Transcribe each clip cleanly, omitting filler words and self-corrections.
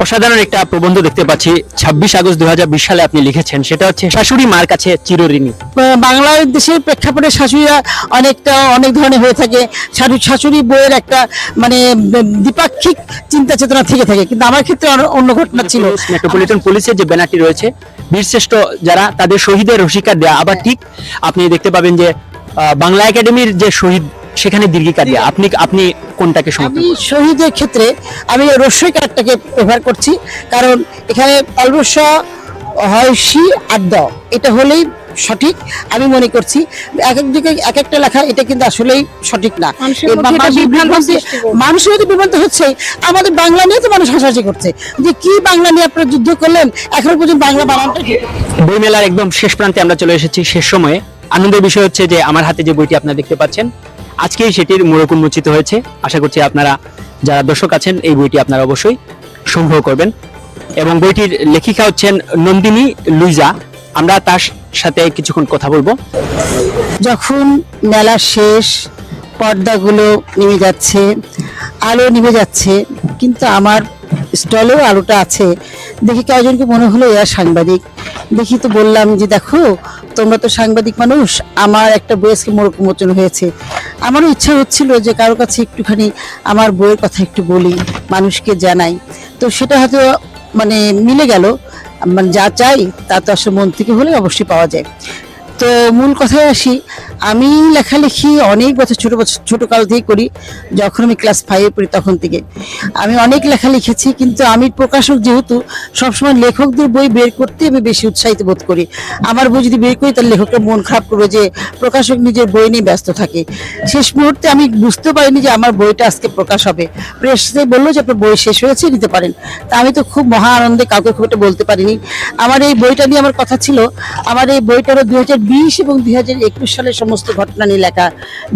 অসাধারণ একটা প্রবন্ধ দেখতে পাচ্ছি 26 আগস্ট 2020 সালে আপনি লিখেছেন, সেটা হচ্ছে শাশুড়ি মার কাছে চিরঋণী। বাংলাদেশের প্রেক্ষাপটে শাশুড়িরা অনেক ধরনের হয়ে থাকে। শাশুড়ি বইয়ের একটা মানে দ্বিপাক্ষিক চিন্তা চেতনা থেকে থাকে, কিন্তু আমার ক্ষেত্রে অন্য ঘটনা ছিল। মেট্রোপলিটন পুলিশের যে ব্যানারটি রয়েছে বীরশ্রেষ্ঠ যারা তাদের শহীদের রসিকার দেয়া, আবার ঠিক আপনি দেখতে পাবেন যে বাংলা একাডেমির যে শহীদ সেখানে দীর্ঘিকা দেয়া। আপনি কোনটাকে সমর্থন আমি শহীদের ক্ষেত্রে আমি রস্যই কার্ডটাকে প্রেফার করছি, কারণ এখানে অলবস্য হয়সি আদ্য এটা হলেই সঠিক আমি মনে করছি। এক এক দিকে এক একটা লেখা, এটা কিন্তু আসলেই সঠিক না। মানুষের মধ্যে বিভ্রান্ত হচ্ছে। আমাদের বাংলা নিয়ে তো মানুষ হাসাহাসি করছে যে কি বাংলা নিয়ে আপনারা যুদ্ধ করলেন, এখনো পর্যন্ত বাংলা বানানটা কি। বইমেলার একদম শেষ প্রান্তে আমরা চলে এসেছি, শেষ সময়ে। আনন্দের বিষয় হচ্ছে যে আমার হাতে যে বইটি আপনারা দেখতে পাচ্ছেন আজকেই সেটির মোড়ক উন্মোচিত হয়েছে। আশা করছি আপনারা যারা দর্শক আছেন এই বইটি আপনারা অবশ্যই সংগ্রহ করবেন। এবং বইটির লেখিকা হচ্ছেন নন্দিনী লুইজা। আমরা তার সাথে কিছুক্ষণ কথা বলবো। যখন মেলা শেষ, পর্দাগুলো নেমে যাচ্ছে, আলো নিভে যাচ্ছে, কিন্তু আমার স্টলেও আলোটা আছে। দেখি কয়েকজনকে মনে হলো এরা সাংবাদিক। দেখি তো বললাম যে দেখো তোমরা তো সাংবাদিক মানুষ, আমার একটা বই আজকে মোড়ক উন্মোচন হয়েছে। আমারও ইচ্ছা হচ্ছিল যে কারো কাছে একটুখানি আমার বইয়ের কথা একটু বলি, মানুষকে জানাই। তো সেটা হয়তো মানে মিলে গেল। মানে যা চাই তা তো আসলে মন থেকে হলে অবশ্যই পাওয়া যায়। তো মূল কথায় আসি, আমি লেখালেখি অনেক বছর ছোটকাল থেকেই করি। যখন আমি ক্লাস 5-এ পড়ি তখন থেকে আমি অনেক লেখা লিখেছি, কিন্তু আমি প্রকাশক যেহেতু সবসময় লেখকদের বই বের করতে আমি বেশি উৎসাহিত বোধ করি। আমার বই যদি বের করি তাহলে লেখকটা মন খারাপ করবে যে প্রকাশক নিজের বই নিয়ে ব্যস্ত থাকে। শেষ মুহূর্তে আমি বুঝতে পারিনি যে আমার বইটা আজকে প্রকাশ হবে। প্রেসে বললো যে আপনার বই শেষ হয়েছে, নিতে পারেন। তা আমি তো খুব মহা আনন্দে কাউকে খুব একটা বলতে পারিনি। আমার এই বইটা নিয়ে আমার কথা ছিল। আমার এই বইটারও 2020 এবং 2021 সালের সমস্ত ঘটনা নিয়ে লেখা।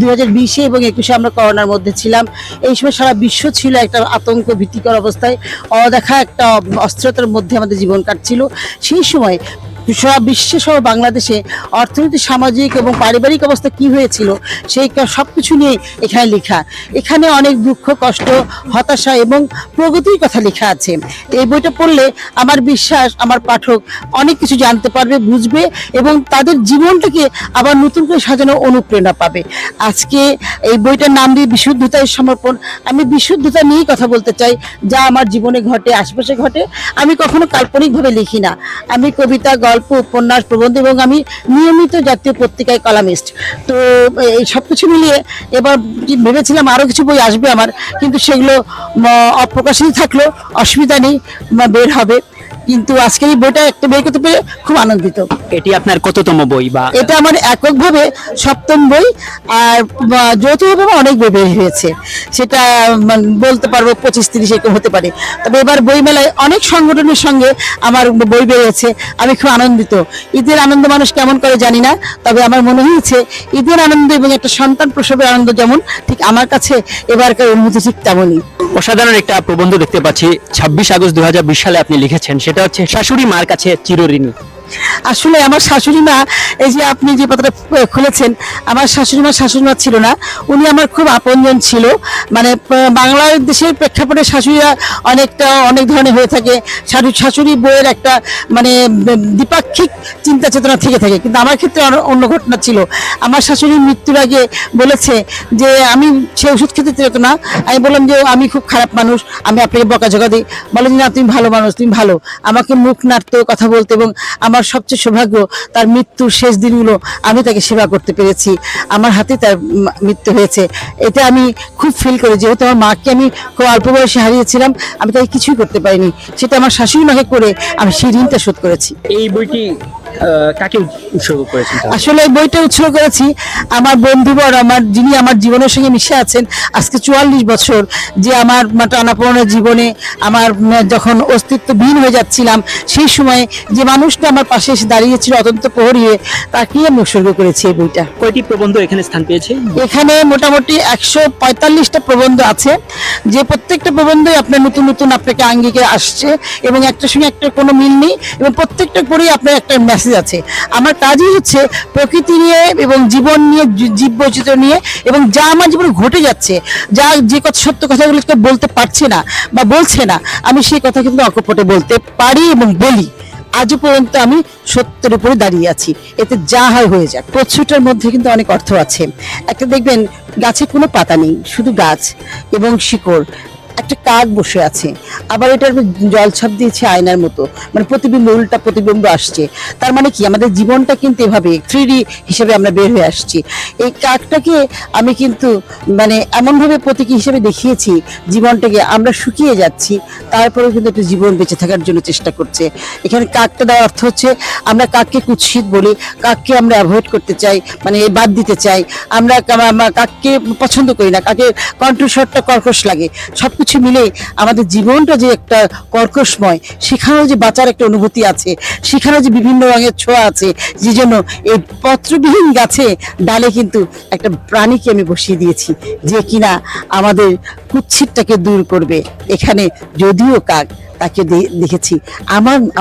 2020-এ এবং 21-এ আমরা করোনার মধ্যে ছিলাম। এই সময় সারা বিশ্ব ছিল একটা আতঙ্ক ভীতিকর অবস্থায়, অদেখা একটা অস্থিরতার মধ্যে আমাদের জীবন কাটছিল। সেই সময় সারা বিশ্বে সহ বাংলাদেশে অর্থনৈতিক, সামাজিক এবং পারিবারিক অবস্থা কি হয়েছিল সেই সব কিছু নিয়ে এখানে লেখা। এখানে অনেক দুঃখ, কষ্ট, হতাশা এবং প্রগতির কথা লেখা আছে। এই বইটা পড়লে আমার বিশ্বাস আমার পাঠক অনেক কিছু জানতে পারবে, বুঝবে এবং তাদের জীবনটাকে আবার নতুন করে সাজানো অনুপ্রেরণা পাবে। আজকে এই বইটার নাম দিয়ে বিশুদ্ধতায় সমর্পণ। আমি বিশুদ্ধতা নিয়েই কথা বলতে চাই, যা আমার জীবনে ঘটে, আশেপাশে ঘটে। আমি কখনো কাল্পনিকভাবে লিখি না। আমি কবিতা, গল্প, উপন্যাস, প্রবন্ধ এবং আমি নিয়মিত জাতীয় পত্রিকায় কলামিস্ট। তো এই সব কিছু মিলিয়ে এবার ভেবেছিলাম আরও কিছু বই আসবে আমার, কিন্তু সেগুলো অপ্রকাশিত থাকলো, অসুবিধা নেই, বের হবে। কিন্তু আজকের এই বইটা একটা বের করতে পেরে খুব আনন্দিত। এটি আপনার কততম বই? বা এটা আমার এককভাবে 7ম বই, আর যৌথভাবে অনেক বই বের হয়েছে। সেটা বলতে পারবো 25-30 এরকম হতে পারে। তবে এবার বই মেলায় অনেক সংগঠনের সঙ্গে আমার বই বেরিয়েছে, আমি খুব আনন্দিত। ঈদের আনন্দ মানুষ কেমন করে জানি না, তবে আমার মনে হয়েছে ঈদের আনন্দ এবং একটা সন্তান প্রসবের আনন্দ যেমন, ঠিক আমার কাছে এবারকার অনুভূতি ঠিক তেমনই। অসাধারণ একটা প্রবন্ধ দেখতে পাচ্ছি 26 আগস্ট 2020 সালে আপনি লিখেছেন, সেটা হচ্ছে শাশুড়ি মার কাছে চিরঋণী। আসলে আমার শাশুড়ি মা, এই যে আপনি যে কথাটা খুলেছেন, আমার শাশুড়ি মা ছিল না, উনি আমার খুব আপনজন ছিল। মানে বাংলাদেশের প্রেক্ষাপটে শাশুড়িরা অনেক ধরনের হয়ে থাকে। শাশুড়ি বইয়ের একটা মানে দ্বিপাক্ষিক চিন্তা চেতনা থেকে থাকে, কিন্তু আমার ক্ষেত্রে অন্য ঘটনা ছিল। আমার শাশুড়ির মৃত্যুর আগে বলেছে যে সে ওষুধ খেতে চেত না। আমি বললাম যে আমি খুব খারাপ মানুষ, আমি আপনাকে বকাঝকা দিই। বলেন না, তুমি ভালো মানুষ, তুমি ভালো। আমাকে মুখ নাড়তে, কথা বলতে, এবং আমার সবচেয়ে সৌভাগ্য তার মৃত্যুর শেষ দিনগুলো আমি তাকে সেবা করতে পেরেছি। আমার হাতে তার মৃত্যু হয়েছে, এটা আমি খুব ফিল করি। যেহেতু আমার মাকে আমি খুব অল্প বয়সে হারিয়েছিলাম, আমি তাকে কিছুই করতে পারিনি, সেটা আমার শাশুড়ি মাকে করে আমি সেই ঋণটা শোধ করেছি। এই বইটি কাকে উৎসর্গ করেছেন? আসলে এই বইটা উৎসর্গ করেছি আমার বন্ধুবর, যিনি আমার জীবনের সঙ্গে মিশে আছেন আজকে 44 বছর। যে আমার টানাপোড়েনের জীবনে আমার যখন অস্তিত্বহীন হয়ে যাচ্ছিলাম, সেই সময় যে মানুষটা আমার পাশে এসে দাঁড়িয়েছিল অত্যন্ত প্রহরী হয়ে, তাকে আমি উৎসর্গ করেছি এই বইটা। কয়টি প্রবন্ধ এখানে স্থান পেয়েছে? এখানে মোটামুটি 145টা প্রবন্ধ আছে, যে প্রত্যেকটা প্রবন্ধই আপনার নতুন আপনাকে আঙ্গিকে আসছে এবং একটার সঙ্গে একটা কোনো মিল নেই, এবং প্রত্যেকটা পরেই আপনার একটা মেসেজ আছে। আমার কাজই হচ্ছে প্রকৃতি নিয়ে এবং জীবন নিয়ে, জীব বৈচিত্র্য নিয়ে, এবং যা আমার জীবনে ঘটে যাচ্ছে, যা যে কথা সত্য কথাগুলো কেউ বলতে পারছে না বা বলছে না, আমি সেই কথা কিন্তু অকপটে বলতে পারি এবং বলি। আজও পর্যন্ত আমি সত্যের উপরে দাঁড়িয়ে আছি, এতে যা হয় হয়ে যাক। প্রচ্ছুটার মধ্যে কিন্তু অনেক অর্থ আছে। একটা দেখবেন গাছে কোনো পাতা নেই, শুধু গাছ এবং শিকড়, একটা কাক বসে আছে, আবার এটার জলছাপ দিয়েছে আয়নার মতো, মানে প্রতিবিম্ব, উল্টা প্রতিবিম্ব আসছে। তার মানে কি, আমাদের জীবনটা কিন্তু এভাবে 3D হিসেবে আমরা বের হয়ে আসছি। এই কাকটাকে আমি কিন্তু মানে এমনভাবে প্রতীকী হিসেবে দেখিয়েছি, জীবনটাকে আমরা শুকিয়ে যাচ্ছি, তারপরেও কিন্তু একটা জীবন বেঁচে থাকার জন্য চেষ্টা করছে। এখানে কাকটা দেওয়ার অর্থ হচ্ছে আমরা কাককে কুৎসিত বলি, কাককে আমরা অ্যাভয়েড করতে চাই, মানে বাদ দিতে চাই। আমরা কাককে পছন্দ করি না, কাকের কণ্ঠস্বরটা কর্কশ লাগে। সবকিছু মিলে আমাদের জীবনটা যে একটা কর্কশময়, সেখানেও যে বাঁচার একটা অনুভূতি আছে, সেখানেও যে বিভিন্ন রঙের ছোঁয়া আছে, যে জন্য এই পত্রবিহীন গাছে ডালে কিন্তু একটা প্রাণীকে আমি বসিয়ে দিয়েছি, যে কিনা আমাদের কুৎসিতটাকে দূর করবে। এখানে যদিও কাক, তাকে দেখেছি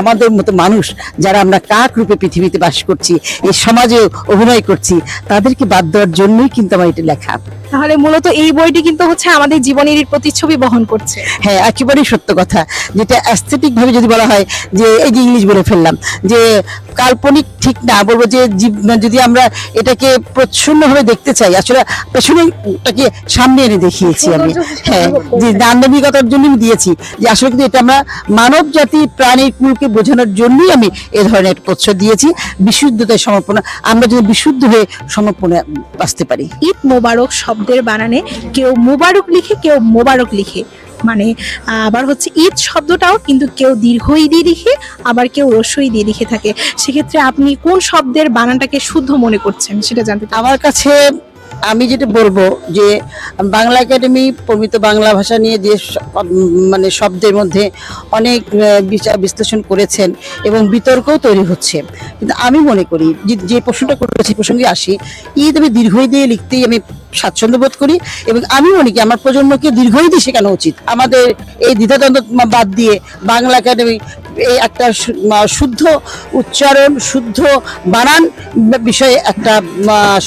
আমাদের মতো মানুষ যারা আমরা কাক রূপে পৃথিবীতে বাস করছি, এই সমাজে অভিনয় করছি, তাদেরকে বাদ দেওয়ার জন্যই কিন্তু আমার এটা লেখা। তাহলে মূলত এই বইটি কিন্তু হচ্ছে আমাদের জীবনের প্রতিচ্ছবি বহন করছে। হ্যাঁ, একেবারেই সত্য কথা। যেটা অ্যাস্থেটিক ভাবে যদি বলা হয়, যে এই যে ইংলিশ বলে ফেললাম, যে কাল্পনিক ঠিক না, বলবো যে যদি আমরা এটাকে প্রচ্ছন্নভাবে দেখতে চাই, আসলে পেছনে ওটাকে সামনে এনে দেখিয়েছি আমি। হ্যাঁ, যে দান্দনিকতার জন্য আমি দিয়েছি, যে আসলে কিন্তু এটা আমরা মানব জাতি, প্রাণীর কুলকে বোঝানোর জন্যই আমি এ ধরনের একটা প্রচ্ছদ দিয়েছি। বিশুদ্ধতায় সমর্পণ, আমরা যদি বিশুদ্ধ হয়ে সমর্পণে বাঁচতে পারি। ঈদ মোবারক শব্দের বানানে কেউ মুবারক লিখে, কেউ মোবারক লিখে, মানে আবার হচ্ছে ঈদ শব্দটাও কিন্তু কেউ দীর্ঘ ঈদই লিখে, আবার কেউ রস্বই দিয়ে লিখে থাকে। সেক্ষেত্রে আপনি কোন শব্দের বানানটাকে শুদ্ধ মনে করছেন সেটা জানতে চাই। আমার কাছে আমি যেটা বলবো, যে বাংলা একাডেমি প্রমিত বাংলা ভাষা নিয়ে যে মানে শব্দের মধ্যে অনেক বিচার বিশ্লেষণ করেছেন এবং বিতর্কও তৈরি হচ্ছে, কিন্তু আমি মনে করি যে প্রশ্নটা করেছি প্রসঙ্গে আসি, ঈদ আমি দীর্ঘই দিয়ে লিখতেই আমি স্বাচ্ছন্দ্য বোধ করি, এবং আমি মনে করি আমার প্রজন্মকে দীর্ঘই দিয়ে শেখানো উচিত। আমাদের এই দ্বিধাদ্বন্দ্ব বাদ দিয়ে বাংলা একাডেমি এই একটা শুদ্ধ উচ্চারণ, শুদ্ধ বানান বিষয়ে একটা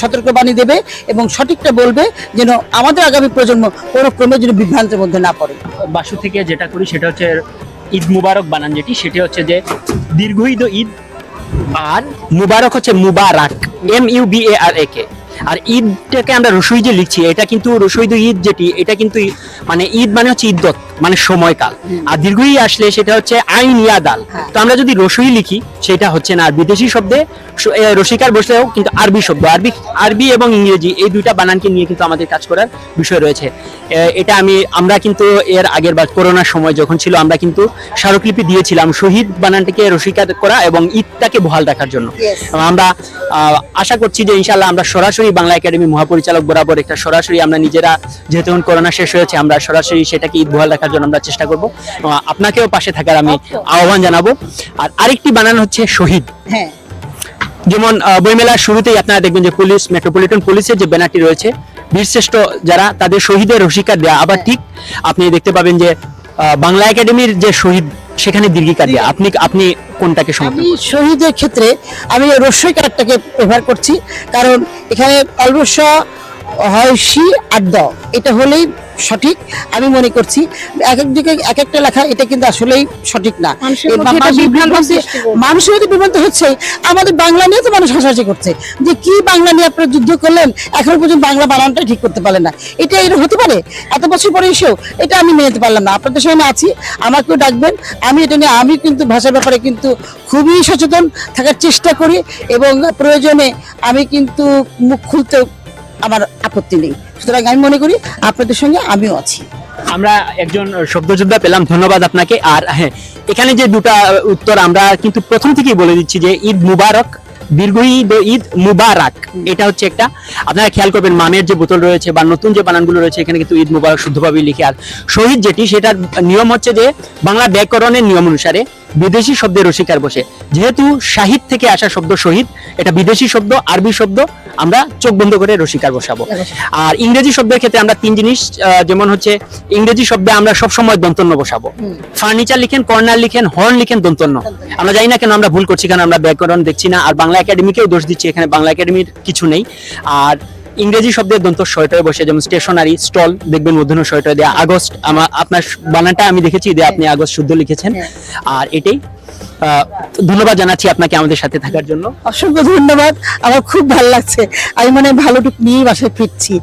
সতর্কবাণী দেবে এবং সঠিকটা বলবে, যেন আমাদের আগামী প্রজন্ম কোনো ক্রমে যেন বিভ্রান্তের মধ্যে না পড়ে। বাসু থেকে যেটা করি সেটা হচ্ছে ঈদ মুবারক বানান, যেটি সেটি হচ্ছে যে দীর্ঘ ঈদ, আর মুবারক হচ্ছে মুবারাক, MUBARAK। আর ঈদটাকে আমরা রসুই যে লিখছি, এটা কিন্তু রসুইদ ঈদ যেটি, এটা কিন্তু মানে ঈদ মানে হচ্ছে ইদ্দত, মানে সময়কাল। আর দীর্ঘই আসলে সেটা হচ্ছে আইন ইয়াদাল। তো আমরা যদি রসুই লিখি সেটা হচ্ছে না। আর বিদেশি শব্দে রসিকার বসলেও কিন্তু আরবি শব্দ, আরবি এবং ইংরেজি এই দুইটা বানানকে নিয়ে কিন্তু আমাদের কাজ করার বিষয় রয়েছে। এটা আমরা কিন্তু এর আগের বার করোনার সময় যখন ছিল, আমরা কিন্তু স্মারকলিপি দিয়েছিলাম শহীদ বানানটাকে রসিকার করা এবং ঈদটাকে বহাল রাখার জন্য। আমরা আশা করছি যে ইনশাআল্লাহ আমরা সরাসরি বাংলা একাডেমি মহাপরিচালক বরাবর একটা সরাসরি আমরা নিজেরা, যেহেতু করোনা শেষ হয়েছে, আমরা সরাসরি সেটাকে ঈদ বহাল রাখার জন্য আমরা চেষ্টা করব। আপনাকেও পাশে থাকার আমি আহ্বান জানাবো। আর আরেকটি বানান হচ্ছে শহীদ। হ্যাঁ, যেমন বইমেলার শুরুতেই আপনারা দেখবেন যে পুলিশ, মেট্রোপলিটন পুলিশের যে ব্যানারটি রয়েছে, বীরশ্রেষ্ঠ যারা তাদের শহীদের রসিকার দেয়া। আবার ঠিক আপনি দেখতে পাবেন যে বাংলা একাডেমির যে শহীদ, সেখানে দীর্ঘিকার দেয়া। আপনি কোনটাকে সমর্থন? আমি শহীদের ক্ষেত্রে আমি রস্যই কার্ডটাকে ব্যবহার করছি, কারণ এখানে অলবশ হয়সি আড্ড, এটা হলেই সঠিক আমি মনে করছি। এক এক দিকে এক একটা লেখা, এটা কিন্তু আসলেই সঠিক না। মানুষের মধ্যে বিভ্রান্ত হচ্ছে। আমাদের বাংলা নিয়ে তো মানুষ হাসাহাসি করছে, যে কি বাংলা নিয়ে আপনারা যুদ্ধ করলেন, এখনো পর্যন্ত বাংলা বানানটাই ঠিক করতে পারলেন না। এটা এরকম হতে পারে এত বছর পরে এসেও? এটা আমি মেনে নিতে পারলাম না। আপনাদের সঙ্গে আছি, আমাকেও ডাকবেন। আমি এটা নিয়ে, আমি কিন্তু ভাষার ব্যাপারে কিন্তু খুবই সচেতন থাকার চেষ্টা করি, এবং প্রয়োজনে আমি কিন্তু মুখ খুলতে আমার আপত্তি নেই। সুতরাং আমি মনে করি আপনাদের সঙ্গে আমিও আছি। আমরা একজন শব্দযোদ্ধা পেলাম, ধন্যবাদ আপনাকে। আর হ্যাঁ, এখানে যে দুটা উত্তর আমরা কিন্তু প্রথম থেকেই বলে দিচ্ছি যে ঈদ মুবারক দীর্ঘ ঈদ ও ঈদ মুবারক, এটা হচ্ছে একটা। আপনারা খেয়াল করবেন মামের যে বোতল রয়েছে বা নতুন যে বানানগুলো রয়েছে এখানে কিন্তু ঈদ মুবারক শুদ্ধভাবে লিখে। আর শহীদ যেটি, সেটার নিয়ম হচ্ছে যে বাংলা ব্যাকরণের নিয়ম অনুসারে বিদেশি শব্দের রসিকার বসে, যেহেতু শাহিদ থেকে আসা শব্দ শহীদ, এটা বিদেশি শব্দ, আরবি শব্দ, আমরা চোখ বন্ধ করে রসিকার বসাবো। আর ইংরেজি শব্দের ক্ষেত্রে আমরা তিন জিনিস, যেমন হচ্ছে ইংরেজি শব্দে আমরা সবসময় দন্তন্য বসাবো। ফার্নিচার লিখেন, কর্নার লিখেন, হর্ন লিখেন, দন্তন্য। আমরা জানি না কেন আমরা ভুল করছি, কারণ আমরা ব্যাকরণ দেখছি না। আর বাংলা একাডেমিকেও দোষ দিচ্ছি, এখানে বাংলা একাডেমির কিছু নেই। আর ইংরেজি শব্দের দন্ত শয়টয়ে বসে, যেমন স্টেশনারি, স্টল, দেখবেন মূর্ধন্য শয়টয়ে দেয়া। আগস্ট, আপনার বানানটা আমি দেখেছি যে আপনি আগস্ট শুদ্ধ লিখেছেন। আর এটাই ধন্যবাদ জানাচ্ছি আপনাকে আমাদের সাথে থাকার জন্য। অসংখ্য ধন্যবাদ, আমার খুব ভালো লাগছে। আমি মানে ভালোটুক নিয়ে বাসায় ফিরছি।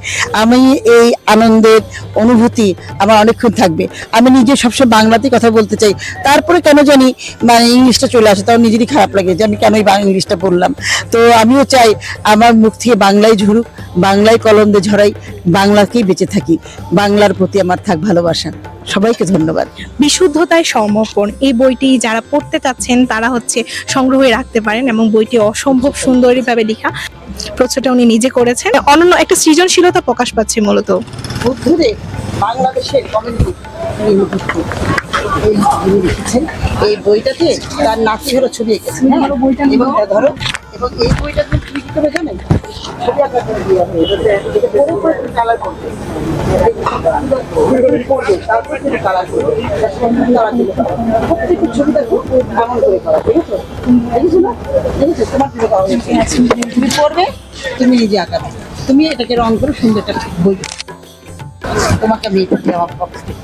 আমি এই আনন্দের অনুভূতি আমার অনেকক্ষণ থাকবে। আমি নিজে সবসময় বাংলাতেই কথা বলতে চাই, তারপরে কেন জানি মানে ইংলিশটা চলে আসে, তাও নিজেরই খারাপ লাগে যে আমি কেনই ইংলিশটা বললাম। তো আমিও চাই আমার মুখ থেকে বাংলায় ঝরুক, বাংলায় কলম দিয়ে ঝরাই, বাংলাকেই বেঁচে থাকি। বাংলার প্রতি আমার থাক ভালোবাসা। সবাইকে ধন্যবাদ। বিশুদ্ধতায় সমর্পণ, এই বইটি যারা পড়তে চাচ্ছেন তারা হচ্ছে সংগ্রহে রাখতে পারেন, এবং বইটি অসম্ভব সুন্দরীভাবে লেখা। প্রশ্নটা উনি নিজে করেছেন, অনন্য একটা সৃজনশীলতা প্রকাশ পাচ্ছে মূলত। বুদ্ধদেব বাংলাদেশের কমিউনিটি যিনি লিখেছেন, এই বইটাতে তার নাতি হলো ছবি এঁকেছেন। এবং এটা ধরো, এবং এই বইটা তুমি কি করে জানেন, ছবি আঁকা করে দেওয়া হয়েছে। এটা পরে পরে তুমি কালার করবে, পড়বে, তারপরে তুমি কালার করবে, কালার দিতে পারো। প্রত্যেকটা ছবি দেখো কেমন করে করা, বুঝেছো? দেখেছো না? দেখেছো তোমার দিকে করা হয়েছে। তুমি পড়বে, তুমি নিজে আঁকাবে, তুমি এটাকে রং করে সুন্দর একটা বই তোমাকে আমি এটা দেওয়া পক্ষ থেকে